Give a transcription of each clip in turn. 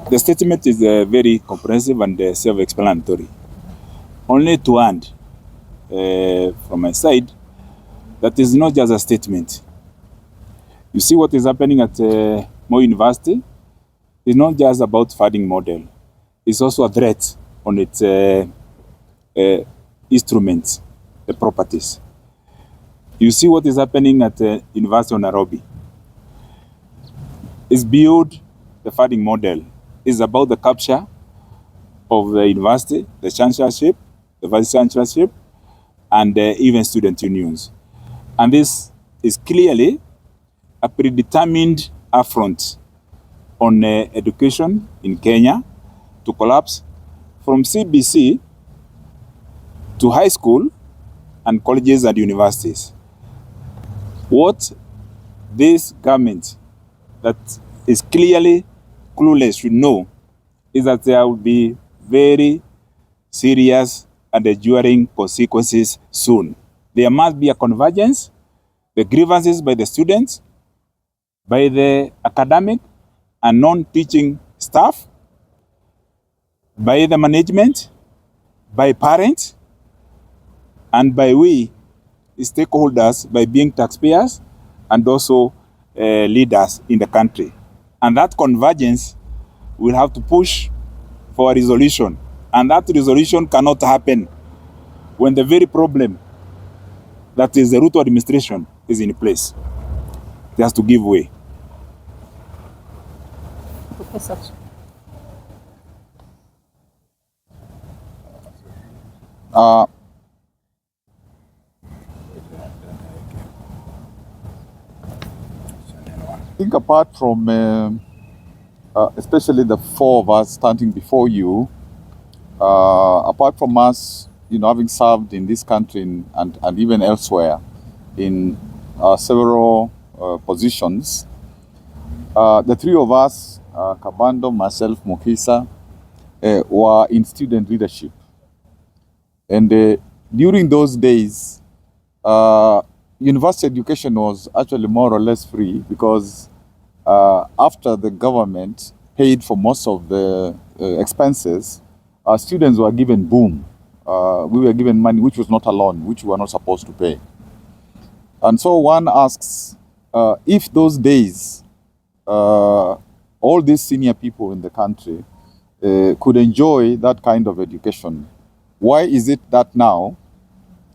The statement is very comprehensive and self-explanatory. Only to add from my side, that is not just a statement. You see what is happening at Moi University is not just about funding model. It's also a threat on its instruments, the properties. You see what is happening at University of Nairobi. It's beyond the funding model. It's about the capture of the university, the chancellorship, the vice chancellorship, and even student unions. And this is clearly a predetermined affront on education in Kenya to collapse from CBC to high school and colleges and universities. What this government that is clearly clueless should know is that there will be very serious and enduring consequences soon. There must be a convergence, the grievances by the students, by the academic and non-teaching staff, by the management, by parents, and by we stakeholders, by being taxpayers and also leaders in the country. And that convergence will have to push for a resolution. And that resolution cannot happen when the very problem that is the Ruto administration is in place. It has to give way. Professor. I think apart from, especially the four of us standing before you, apart from us, having served in this country and even elsewhere in several positions, the three of us, Kabando, myself, Mukhisa, were in student leadership. And during those days, university education was actually more or less free because after the government paid for most of the expenses, students were given boom. We were given money which was not a loan, which we were not supposed to pay. And so one asks, if those days, all these senior people in the country could enjoy that kind of education, why is it that now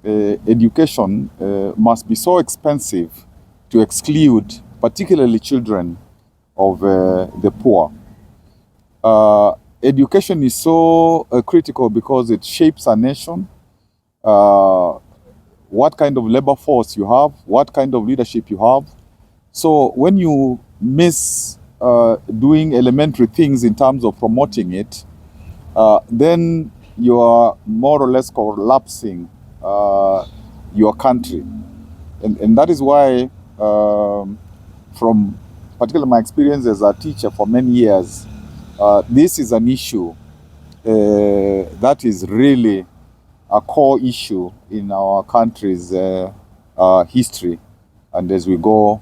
education must be so expensive to exclude particularly children of the poor? Education is so critical because it shapes a nation, what kind of labor force you have, what kind of leadership you have. So when you miss doing elementary things in terms of promoting it, then you are more or less collapsing your country. And that is why, from particularly my experience as a teacher for many years, this is an issue that is really a core issue in our country's history and as we go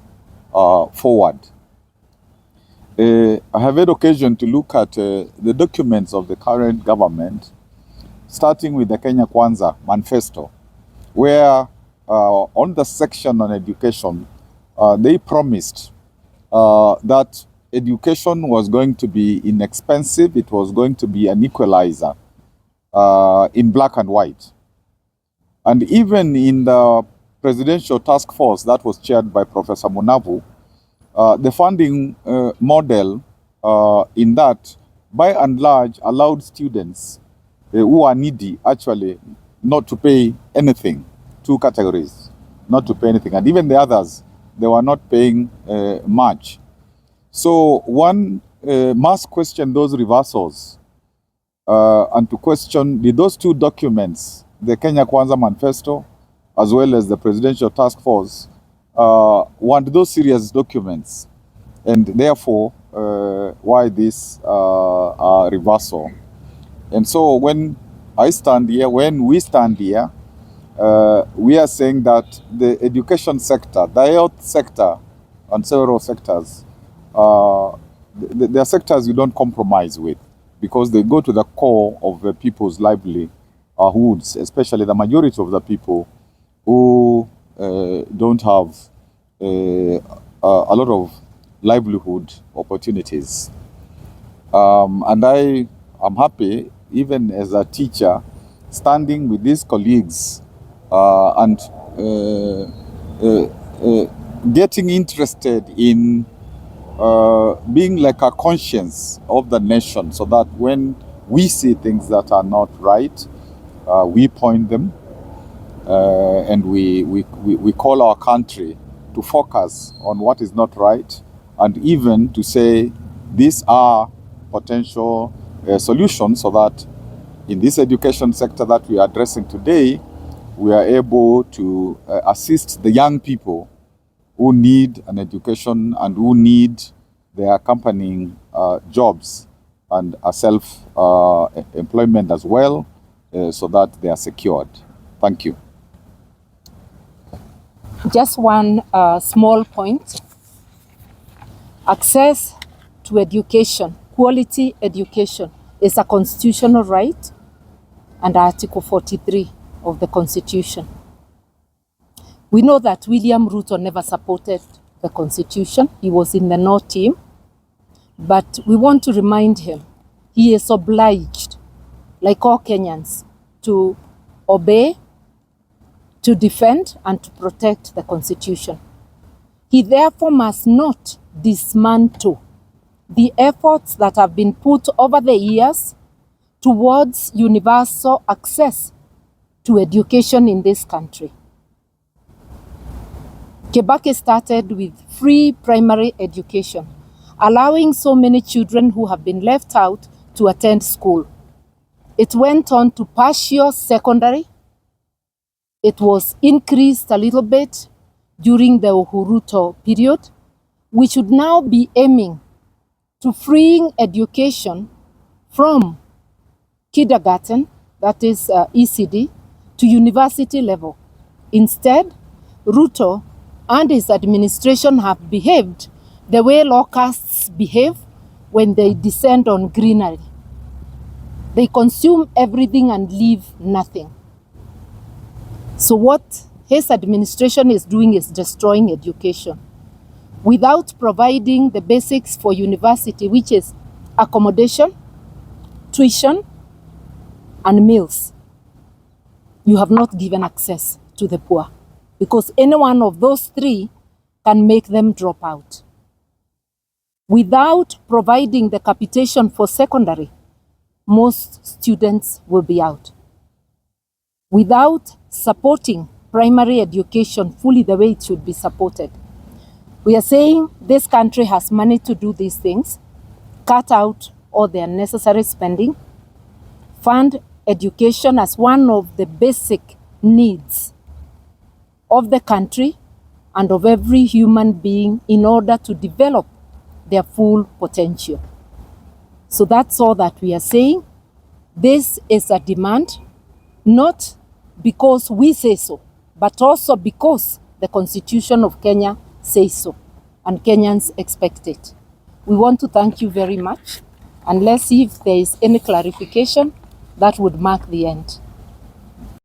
forward. I have had occasion to look at the documents of the current government, starting with the Kenya Kwanza manifesto, where on the section on education, they promised that education was going to be inexpensive, it was going to be an equalizer in black and white. And even in the presidential task force that was chaired by Professor Munavu, the funding model in that, by and large, allowed students who are needy actually not to pay anything. Two categories, not to pay anything. And even the others, they were not paying much. So one must question those reversals and to question, did those two documents, the Kenya Kwanza Manifesto, as well as the Presidential Task Force, want those serious documents? And therefore, why this reversal? And so when we stand here, we are saying that the education sector, the health sector, and several sectors there are sectors you don't compromise with because they go to the core of the people's livelihoods, especially the majority of the people who don't have a lot of livelihood opportunities. And I am happy, even as a teacher, standing with these colleagues and getting interested in being like a conscience of the nation, so that when we see things that are not right, we point them and we call our country to focus on what is not right, and even to say these are potential solutions, so that in this education sector that we are addressing today, we are able to assist the young people who need an education and who need their accompanying jobs and a self-employment as well, so that they are secured. Thank you. Just one small point. Access to education, quality education, is a constitutional right under Article 43 of the Constitution. We know that William Ruto never supported the Constitution. He was in the No team. But we want to remind him he is obliged, like all Kenyans, to obey, to defend, and to protect the Constitution. He therefore must not dismantle the efforts that have been put over the years towards universal access to education in this country. Kibaki started with free primary education, allowing so many children who have been left out to attend school. It went on to partial secondary. It was increased a little bit during the Ruto period. We should now be aiming to freeing education from kindergarten, that is ECD, to university level. Instead, Ruto and his administration have behaved the way locusts behave when they descend on greenery. They consume everything and leave nothing. So what his administration is doing is destroying education without providing the basics for university, which is accommodation, tuition, and meals. You have not given access to the poor, because any one of those three can make them drop out. Without providing the capitation for secondary, most students will be out. Without supporting primary education fully the way it should be supported, we are saying this country has money to do these things, cut out all the unnecessary spending, fund education as one of the basic needs of the country and of every human being in order to develop their full potential. So that's all that we are saying. This is a demand, not because we say so, but also because the Constitution of Kenya says so, and Kenyans expect it. We want to thank you very much, and let's see if there is any clarification that would mark the end.